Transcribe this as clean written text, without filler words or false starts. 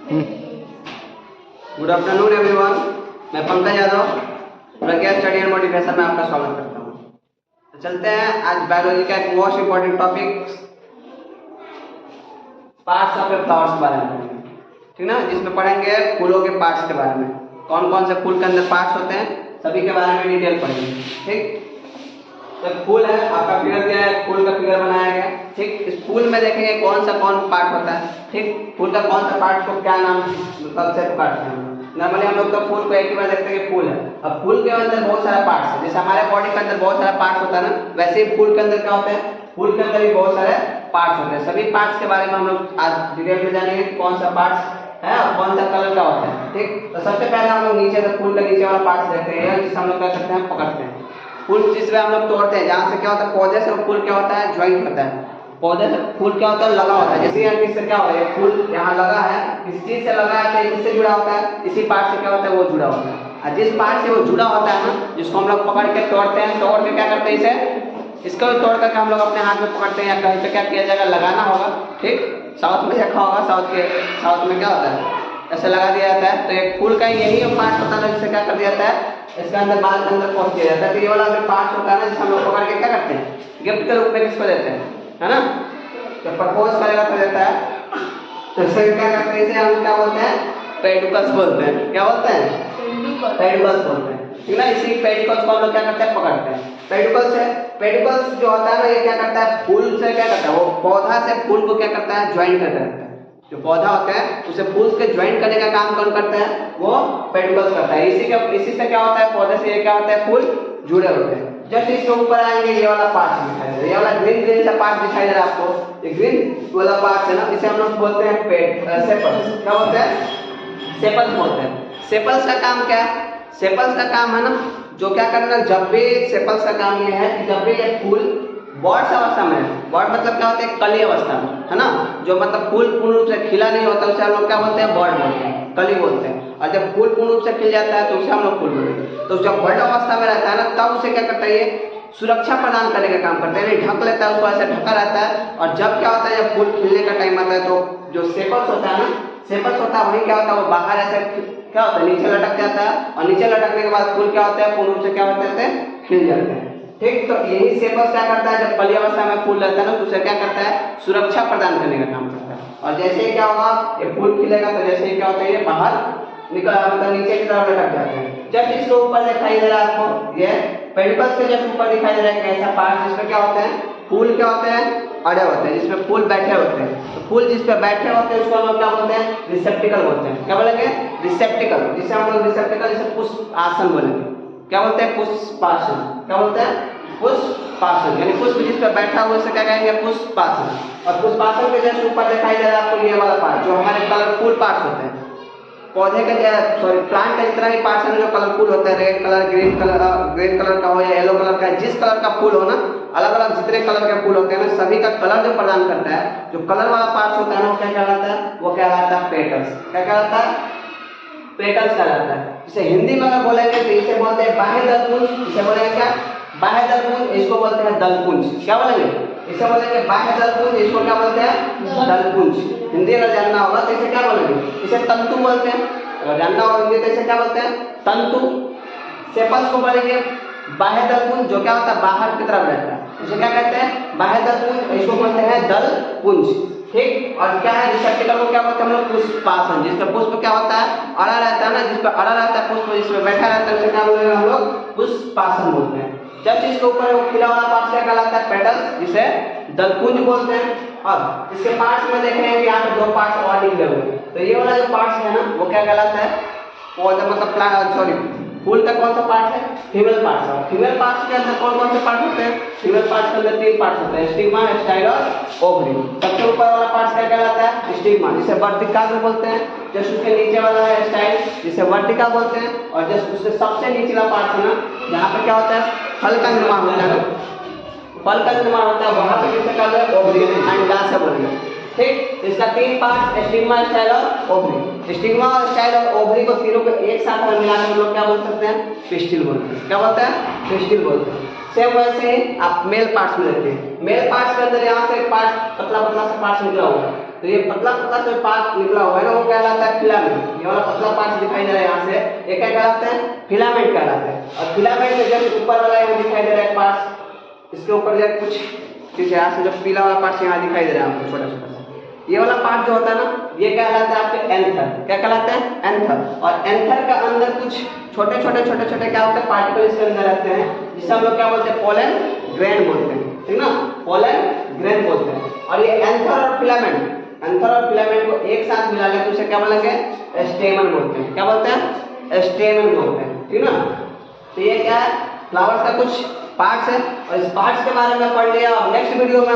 Good afternoon everyone, मैं पंकज यादव प्रज्ञा study and motivation में आपका स्वागत करता हूँ। तो चलते हैं आज बायोलॉजी का एक most important topic parts of A flowers के बारे में पढ़ेंगे, ठीक ना, जिसमें पढ़ेंगे फूलों के पार्ट्स के बारे में, कौन कौन से फूल के अंदर पार्ट्स होते हैं सभी के बारे में डिटेल पढ़ेंगे। ठीक, तो फूल है, आपका फिगर दिया है, फूल का फिगर बनाया गया। ठीक, इस फूल में देखेंगे कौन सा कौन पार्ट होता है। ठीक, फूल का कौन सा पार्ट को क्या नाम मतलब से पुकारते हैं। नॉर्मली हम लोग तो फूल को एक ही बार देखते हैं कि फूल है। अब फूल के अंदर बहुत सारा पार्ट्स है, जैसे हमारे बॉडी के अंदर बहुत सारा पार्ट्स होता है ना, वैसे ही फूल के अंदर क्या होता है, फूल के अंदर भी बहुत सारे पार्ट्स होते हैं। सभी पार्ट्स के बारे में हम लोग आज डिटेल में जानेंगे कौन सा पार्ट्स है और कौन सा कलर का होता है। ठीक, तो सबसे पहले हम लोग नीचे से फूल का नीचे वाला पार्ट्स देखते हैं, जिसे हम लोग क्या करते हैं, पकड़ते हैं। फूल जिसमें हम लोग तोड़ते हैं, जहाँ से क्या होता है, पौधे से फूल क्या होता है, ज्वाइंट होता है। पौधे से फूल क्या होता है, लगा होता है। जैसे इससे क्या होता है, फूल यहाँ लगा है, किसी चीज से लगा है तो इससे जुड़ा होता है, इसी पार्ट से क्या होता है, वो जुड़ा होता है। और जिस पार्ट से वो जुड़ा होता है ना, जिसको हम लोग पकड़ के तोड़ते हैं, तोड़ के क्या करते हैं, इसे इसको भी तोड़ करके हम लोग अपने हाथ में पकड़ते हैं, या कहीं पे क्या किया जाएगा, लगाना होगा। ठीक, साउथ में देखा होगा, साउथ में क्या होता है, ऐसे लगा दिया जाता है। तो एक फूल का यही पार्ट होता है, जिससे क्या कर दिया जाता है, इसके अंदर बाल के अंदर पहुंच दिया जाता है। तो ये वाला जो पार्ट होता है ना, जिसे हम लोग पकड़ के क्या करते हैं, गिफ्ट के रूप में किसको देते हैं, है ना, तो प्रपोज करेगा तो देता है। तो इसे क्या करते हैं, इसे हम क्या बोलते हैं, पेडिकल्स बोलते हैं। क्या बोलते हैं, पेडिकल्स बोलते हैं। ठीक ना, इसी पेडिकल्स को हम लोग क्या करते हैं, पकड़ते हैं। पेडिकल्स जो होता है ना, ये क्या करता है, फूल से क्या करता है, वो पौधा से फूल को क्या करता है, ज्वाइन करता है। जो पौधा होता है उसे फूल के ज्वाइन करने का काम कौन करता है, वो पेडिकल्स करता है। इसी से क्या होता है, पौधे से ये क्या होता है, फूल जुड़े होते हैं। जस्ट इसके ऊपर आएंगे, ये वाला पार्ट दिखाई दे रहा है, ये वाला ग्रीन सा पार्ट दिखाई दे रहा है आपको, ये ग्रीन वाला पार्ट है ना, इसे हम लोग बोलते हैं सेपल्स। क्या बोलते हैं, सेपल्स बोलते हैं। सेपल्स का काम क्या है, सेपल्स का काम है ना, जो क्या करना, जब भी सेपल्स का काम ये है कि जब भी ये फूल बॉड्स अवस्था में, बॉड मतलब क्या होता है, कली अवस्था में, है ना, जो मतलब फूल पूर्ण रूप से खिला नहीं होता उसे हम लोग क्या बोलते हैं, बॉड बोलते हैं, कली बोलते हैं। और जब फूल पूर्ण रूप से खिल जाता है तो उसे हम लोग फूल बोलते हैं। तो जब बॉड अवस्था में रहता है ना, तब उसे क्या करता है, ये सुरक्षा प्रदान करने का काम करता है, यानी ढक लेता है उसको, ऐसे ढका रहता है। और जब क्या होता है, जब फूल खिलने का टाइम आता है, तो जो सेपल्स होता है ना, सेपल्स होता है, वही क्या होता है, वो बाहर ऐसे क्या होता है, नीचे लटक जाता है। और नीचे लटकने के बाद फूल क्या होता है, पूर्ण रूप से क्या होते हैं, खिल जाते हैं। ठीक, तो यही सेपल्स क्या करता है, जब कली अवस्था में फूल रहता है ना, तो उसे क्या करता है, सुरक्षा प्रदान करने का काम करता है। और जैसे ही क्या होगा, ये फूल खिलेगा, तो जैसे ही क्या होता है, ये बाहर निकल मतलब नीचे की तरफ लटक जाते हैं। जब इसके ऊपर दिखाई दे रहा है आपको, ये पेडिकल्स के जस्ट ऊपर दिखाई दे रहा है ऐसा पार्ट, जिसमें क्या होते हैं, फूल क्या होते हैं, अड़े होते हैं, जिसमें फूल बैठे होते हैं। तो फूल जिस पे बैठे होते हैं उसको हम लोग क्या बोलते हैं, रिसेप्टिकल बोलते हैं। क्या बोलेंगे, रिसेप्टिकल, जिसे हम लोग रिसेप्टिकल, जिसे पुष्प आसन बोलेंगे। क्या बोलते हैं, पुष्पासन। क्या बोलते हैं, पुष्पासन, यानी पुष्प जिस पे बैठा हुआ उसे क्या कहेंगे, पुष्पासन। और पुष्पासन के जस्ट ऊपर दिखाई दे रहा है आपको ये वाला पार्ट, जो हमारे कलरफुल पार्ट्स होते हैं। पौधे के प्लांट का जितना भी पार्ट्स है जो कलरफुल होता है, रेड कलर, ग्रीन कलर का हो या येलो कलर का, जिस कलर का फूल हो ना, अलग अलग जितने कलर के फूल होते हैं ना, सभी का कलर जो प्रदान करता है, जो कलर वाला पार्ट्स होता है ना, वो क्या कहलाता है, वो कहलाता है पेटल्स। क्या कहलाता है, पेटल्स कहलाता है। इसे हिंदी में अगर बोलेंगे तो इसे बोलते हैं बाह्य दलपुंज। इसे बोलेंगे क्या, बाह्य दलपुंज, इसको बोलते हैं दलपुंज। क्या बोलेंगे, इसे बोलेंगे बाह्य दलपुंज, इसको क्या बोलते हैं, दलपुंज। हिंदी अगर जानना होगा तो इसे क्या बोलेंगे, इसे तंतु बोलते हैं। अगर जानना होगा हिंदी तो इसे क्या बोलते हैं, तंतु। सेपल्स को बोलेंगे बाह्य दलपुंज, जो क्या होता है, बाहर की तरफ रहता है, इसे क्या कहते हैं, बाह्य दलपुंज, इसको बोलते हैं दलपुंज। ठीक, और क्या है, रिसेप्टिकल को क्या बोलते हैं हम लोग, पुष्पासन, जिसका पुष्प क्या होता है, अड़ा रहता है ना, जिस पर अड़ा रहता है पुष्प, जिसमें बैठा रहता है, उसे क्या बोलते हैं हम लोग, पुष्पासन बोलते हैं। जब इसके ऊपर वो खिला वाला पार्ट क्या कहलाता है, पेटल्स, जिसे दलपुंज बोलते हैं। अब इसके पार्ट्स में देखेंगे कि यहाँ पे दो पार्ट्स और निकले हुए, तो ये वाला जो पार्ट्स है ना, वो क्या कहलाता है, पौधा मतलब प्लांट, फूल का कौन सा पार्ट है, फीमेल पार्ट्स है। फीमेल पार्ट्स के अंदर कौन कौन से पार्ट होते हैं, फीमेल पार्ट्स के अंदर 3 पार्ट्स होते हैं, स्टिग्मा, स्टाइल और ओवरी। सबसे ऊपर वाला पार्ट क्या कहलाता है, स्टिग्मा, जिसे वर्टिका भी बोलते हैं। जस्ट उसके नीचे वाला है स्टाइल, जिसे वर्टिका बोलते हैं। और जस्ट उससे सबसे नीचला पार्ट है ना, जहाँ पे क्या होता है, फल का निर्माण होता है ना, फल का निर्माण होता है, वहाँ पे किसे कहते हैं, ओवरी, अंडा से बोलेंगे। ठीक, इसका 3 पार्ट, स्टिग्मा, स्टाइल और ओवरी। स्टिग्मा, स्टाइल और ओवरी को तीनों को एक साथ मिलाकर हम लोग क्या बोल सकते हैं, पिस्टिल बोलते हैं। क्या बोलते हैं, पिस्टिल बोलते हैं। सेम वैसे ही आप मेल पार्ट्स में देखते हैं, मेल पार्ट्स के अंदर यहाँ से पार्ट पतला पतला सा पार्ट्स निकला हुआ है, तो ये पतला पतला से पार्ट निकला हुआ है ना, वो कहलाता है फिलामेंट। ये वाला पतला पार्ट दिखाई दे रहा है यहाँ से, ये क्या कहलाते हैं? फिलामेंट कहलाते हैं। और फिलामेंट में जैसे ऊपर वाला यहाँ दिखाई दे रहा है पार्ट, इसके ऊपर जो कुछ जैसे यहाँ से जो पीला वाला पार्ट यहाँ दिखाई दे रहा है आपको छोटा छोटा सा, ये वाला पार्ट जो होता है ना, ये कहलाता है आपके एंथर। क्या कहलाता है? एंथर। और एंथर का अंदर कुछ छोटे छोटे क्या होते हैं? पार्टिकल इसके अंदर रहते हैं, जिसे हम लोग क्या बोलते हैं? पोलन ग्रेन बोलते हैं, ठीक ना? पोलन ग्रेन बोलते हैं। और ये एंथर और फिलामेंट को एक साथ मिला के तो उसे क्या बोलेंगे? स्टेमन बोलते हैं। क्या बोलते हैं? स्टेमन बोलते हैं, ठीक ना? तो ये क्या है? फ्लावर्स का कुछ पार्ट्स है, और इस पार्ट्स के बारे में पढ़ लिया। अब नेक्स्ट वीडियो में